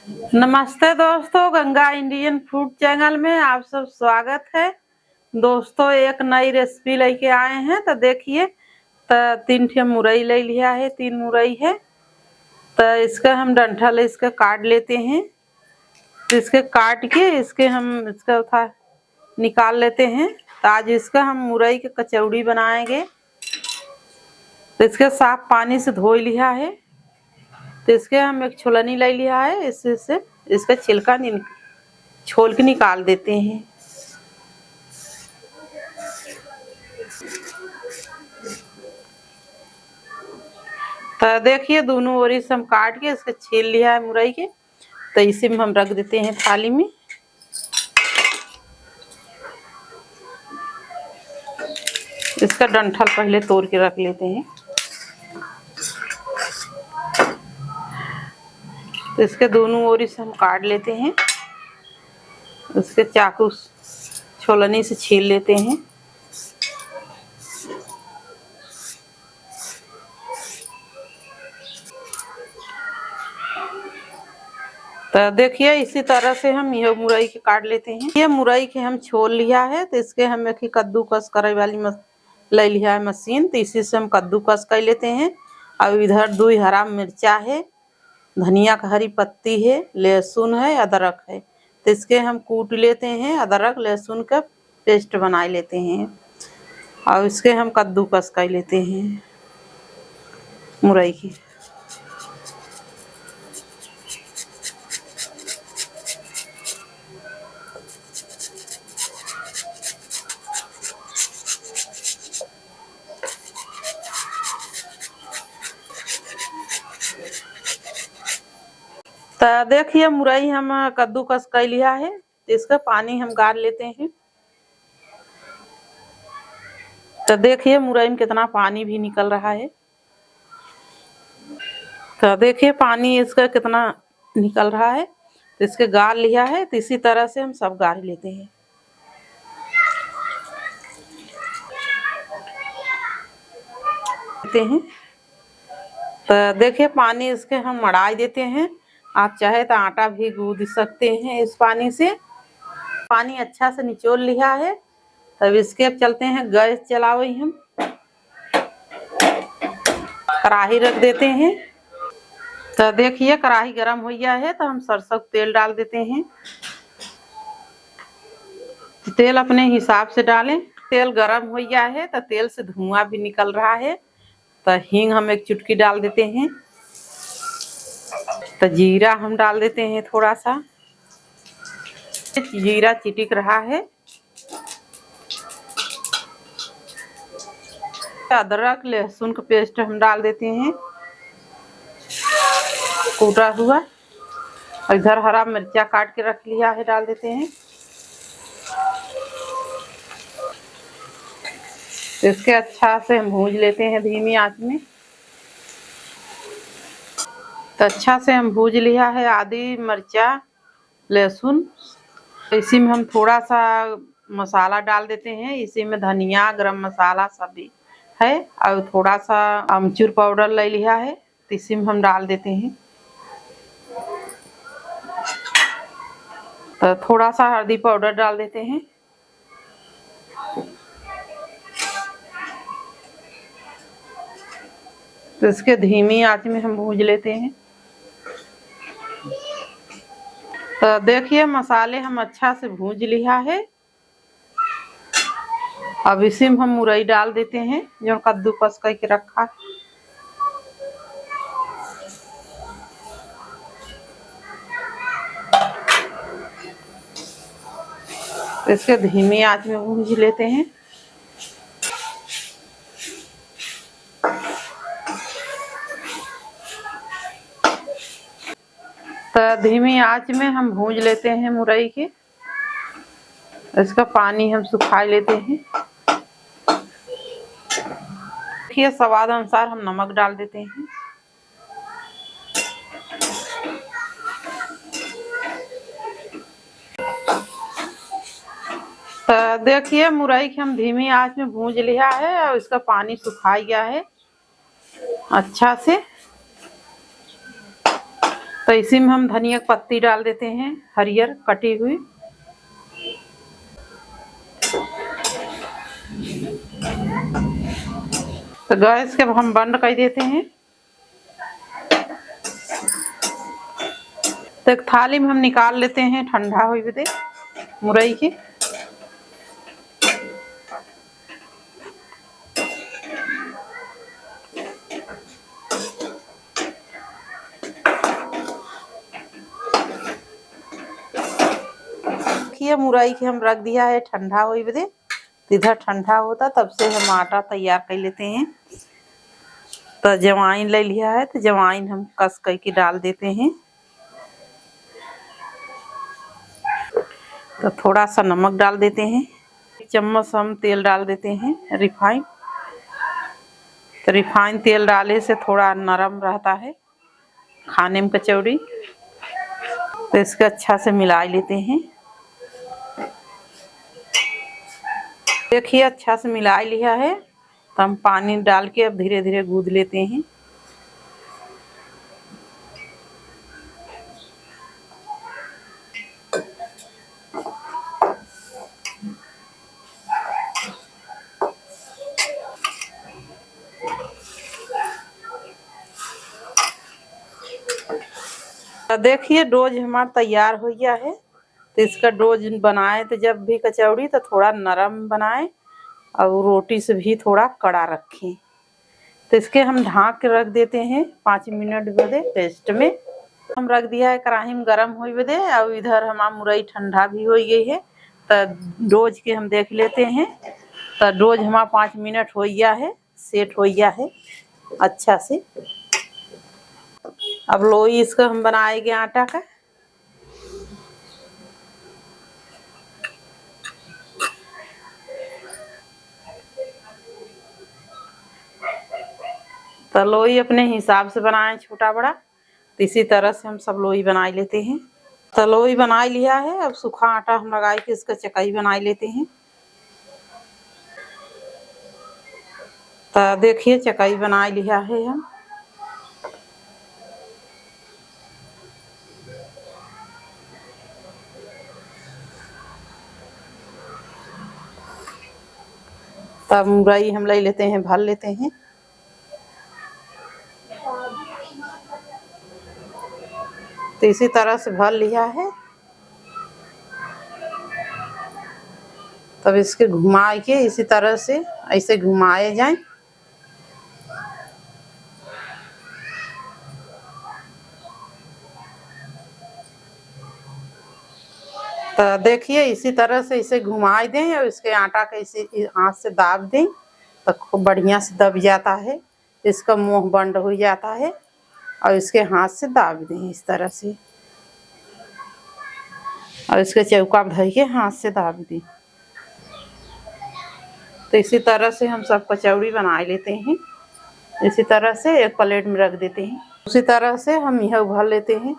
नमस्ते दोस्तों, Ganga Indian food channel में आप सब स्वागत है। दोस्तों एक नई रेसिपी लेके आए हैं। तो देखिए, तो 3 मुरई ले लिया है, 3 मुरई है। तो इसका हम डंठल इसका काट लेते हैं। तो इसके काट के इसके हम इसका उठा निकाल लेते हैं। तो आज इसका हम मुरई की कचौड़ी बनाएंगे। तो इसके साफ पानी से धो लिया है। तो इसके हम एक छुलनी ले लिया है, इससे इसका छिलका छोल के निकाल देते हैं। तो देखिए, दोनों ओर से हम काट के इसका छील लिया है मुरई के। तो इसी में हम रख देते हैं थाली में। इसका डंठल पहले तोड़ के रख लेते हैं। तो इसके दोनों ओर से हम काट लेते हैं। उसके चाकू छोलनी से छील लेते हैं। तो देखिए, इसी तरह से हम यह मुरई के काट लेते हैं। ये मुरई के हम छोल लिया है। तो इसके हम एक ही कद्दूकस करे वाली ले लिया है मशीन। तो इसी से हम कद्दूकस कर लेते हैं। अब इधर 2 हरा मिर्चा है, धनिया का हरी पत्ती है, लहसुन है, अदरक है। तो इसके हम कूट लेते हैं। अदरक लहसुन का पेस्ट बना लेते हैं और इसके हम कद्दूकस कर लेते हैं मुरई की। तो देखिए, मुरई हम कद्दूकस कर लिया है। तो इसका पानी हम गार लेते हैं। तो देखिए, मुरई में कितना पानी भी निकल रहा है। तो देखिए, पानी इसका कितना निकल रहा है। तो इसके गार लिया है। तो इसी तरह से हम सब गार लेते हैं। तो देखिए, पानी इसके हम मढ़ा देते हैं। आप चाहे तो आटा भी गूंद सकते हैं इस पानी से। पानी अच्छा से निचोड़ लिया है। तब इसके अब चलते हैं, गैस चलाओ। हम कढ़ाई रख देते हैं। तो देखिए, कढ़ाई गरम हो गया है। तो हम सरसों तेल डाल देते हैं। तेल अपने हिसाब से डालें। तेल गरम हो गया है। तो तेल से धुआं भी निकल रहा है। तो हींग हम एक चुटकी डाल देते हैं। तो जीरा हम डाल देते हैं थोड़ा सा। जीरा चिटिक रहा है। अदरक लहसुन का पेस्ट हम डाल देते हैं कूटा हुआ। इधर हरा मिर्चा काट के रख लिया है, डाल देते हैं। इसके अच्छा से हम भूंज लेते हैं धीमी आंच में। तो अच्छा से हम भूंज लिया है आदि मिर्चा लहसुन। इसी में हम थोड़ा सा मसाला डाल देते हैं। इसी में धनिया गरम मसाला सब भी है और थोड़ा सा अमचूर पाउडर ले लिया है। तो इसी में हम डाल देते हैं। तो थोड़ा सा हल्दी पाउडर डाल देते हैं। तो इसके धीमी आंच में हम भूंज लेते हैं। तो देखिए, मसाले हम अच्छा से भूंज लिया है। अब इसी में हम मुरई डाल देते हैं जो कद्दूकस करके रखा है। तो इसके धीमी आंच में भूंज लेते हैं। तो धीमी आंच में हम भूंज लेते हैं मुरई के। इसका पानी हम सुखा लेते हैं। देखिए, स्वाद अनुसार हम नमक डाल देते हैं। तो देखिए, मुरई के हम धीमी आंच में भूंज लिया है और इसका पानी सुखा गया है अच्छा से। तो इसी में हम धनिया की पत्ती डाल देते हैं, हरियर कटी हुई। तो गैस के हम बंद कर देते हैं। तो एक थाली में हम निकाल लेते हैं ठंडा हुई दे मुरई की। मुरई के हम रख दिया है ठंडा हुई दे। इधर ठंडा होता तब से हम आटा तैयार कर लेते हैं। तो जवाइन ले लिया है, तो जवाइन हम कस करके डाल देते हैं। तो थोड़ा सा नमक डाल देते हैं। 1 चम्मच हम तेल डाल देते हैं रिफाइन। तो रिफाइन तेल डाले से थोड़ा नरम रहता है खाने में कचौड़ी। तो इसको अच्छा से मिला लेते हैं। देखिए अच्छा से मिला लिया है। तो हम पानी डाल के अब धीरे धीरे गूंद लेते हैं। तो देखिए डोज हमारा तैयार हो गया है। तो इसका डोज बनाए तो जब भी कचौड़ी तो थोड़ा नरम बनाए और रोटी से भी थोड़ा कड़ा रखें। तो इसके हम ढाँक के रख देते हैं 5 मिनट बदे रेस्ट में। हम रख दिया है कढ़ाई में गरम हो बदे। और इधर हमारा मुरई ठंडा भी हो गई है। तो डोज के हम देख लेते हैं। तो डोज हमारा 5 मिनट हो गया है, सेट हो गया है अच्छा से। अब लोई इसका हम बनाएंगे आटा का। तो लोई अपने हिसाब से बनाए छोटा बड़ा। तो इसी तरह से हम सब लोई बना लेते हैं। तो लोई बना लिया है। अब सूखा आटा हम लगा के इसका चकाई बना लेते हैं। तो देखिए चकाई बना लिया है हम। तब मुरई हम ले लेते हैं, भर लेते हैं। तो इसी तरह से भर लिया है। तब इसके घुमा के इसी तरह से ऐसे घुमाए जाएं। तो देखिए इसी तरह से इसे घुमा दें और इसके आटा के इसे हाथ से दाब दें तो खूब बढ़िया से दब जाता है। इसका मुंह बंद हो जाता है और इसके हाथ से दाब दें इस तरह से। और इसके चौका धर के हाथ से दाब दें। तो इसी तरह से हम सब कचौड़ी बना लेते हैं। इसी तरह से एक प्लेट में रख देते हैं। उसी तरह से हम यह उभर लेते हैं।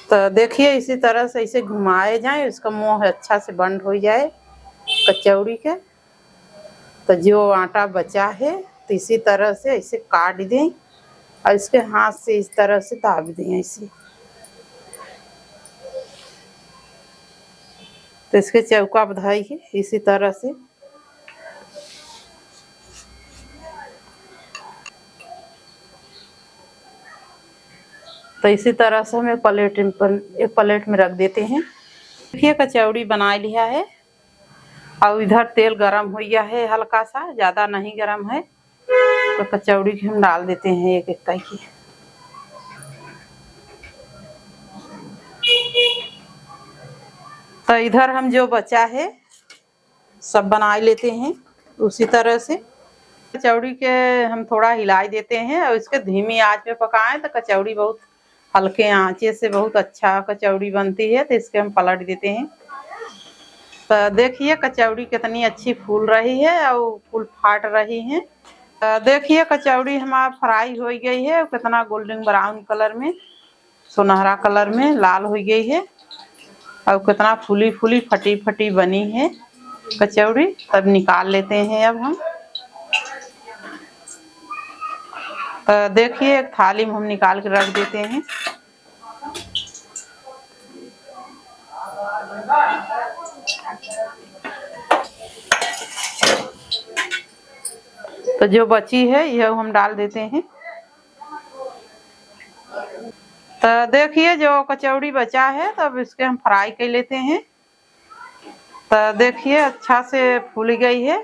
तो देखिए इसी तरह से इसे घुमाए जाए, इसका मुंह अच्छा से बंद हो जाए कचौड़ी के। तो जो आटा बचा है तो इसी तरह से इसे काट दें और इसके हाथ से इस तरह से दाब दें ऐसे। तो इसके चौका बधाइए इसी तरह से। तो इसी तरह से हम एक प्लेट में रख देते हैं। देखिए कचौड़ी बना लिया है। और इधर तेल गरम हो गया है हल्का सा, ज़्यादा नहीं गरम है। तो कचौड़ी की हम डाल देते हैं एक एक करके। तो इधर हम जो बचा है सब बना लेते हैं उसी तरह से। कचौड़ी के हम थोड़ा हिलाई देते हैं और इसके धीमी आंच पे पकाएं तो कचौड़ी बहुत हल्के आंचे से बहुत अच्छा कचौड़ी बनती है। तो इसके हम पलट देते हैं। तो देखिए कचौड़ी कितनी अच्छी फूल रही है और फूल फाट रही है। देखिए कचौड़ी हमारा फ्राई हो गई है। कितना गोल्डन ब्राउन कलर में, सुनहरा कलर में लाल हो गई है और कितना फूली फूली फटी फटी बनी है। कचौड़ी तब निकाल लेते हैं अब हम। तो देखिए एक थाली में हम निकाल के रख देते हैं। तो जो बची है यह हम डाल देते हैं। तो देखिए जो कचौड़ी बचा है तो अब इसके हम फ्राई कर लेते हैं। तो देखिए अच्छा से फूल गई है,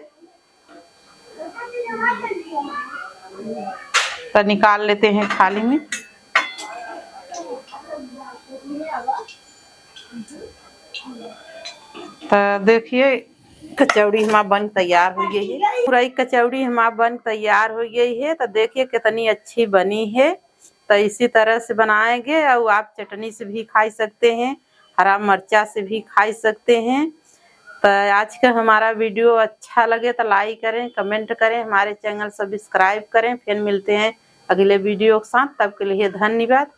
तो निकाल लेते हैं थाली में। तो देखिए कचौड़ी हमारा बन तैयार हो गई है। पूरी कचौड़ी हमारा बन तैयार हो गई है। तो देखिए कितनी अच्छी बनी है। तो इसी तरह से बनाएंगे और आप चटनी से भी खा सकते हैं, हरा मिर्चा से भी खा सकते हैं। तो आज का हमारा वीडियो अच्छा लगे तो लाइक करें, कमेंट करें, हमारे चैनल सब्सक्राइब करें। फिर मिलते हैं अगले वीडियो के साथ, तब के लिए धन्यवाद।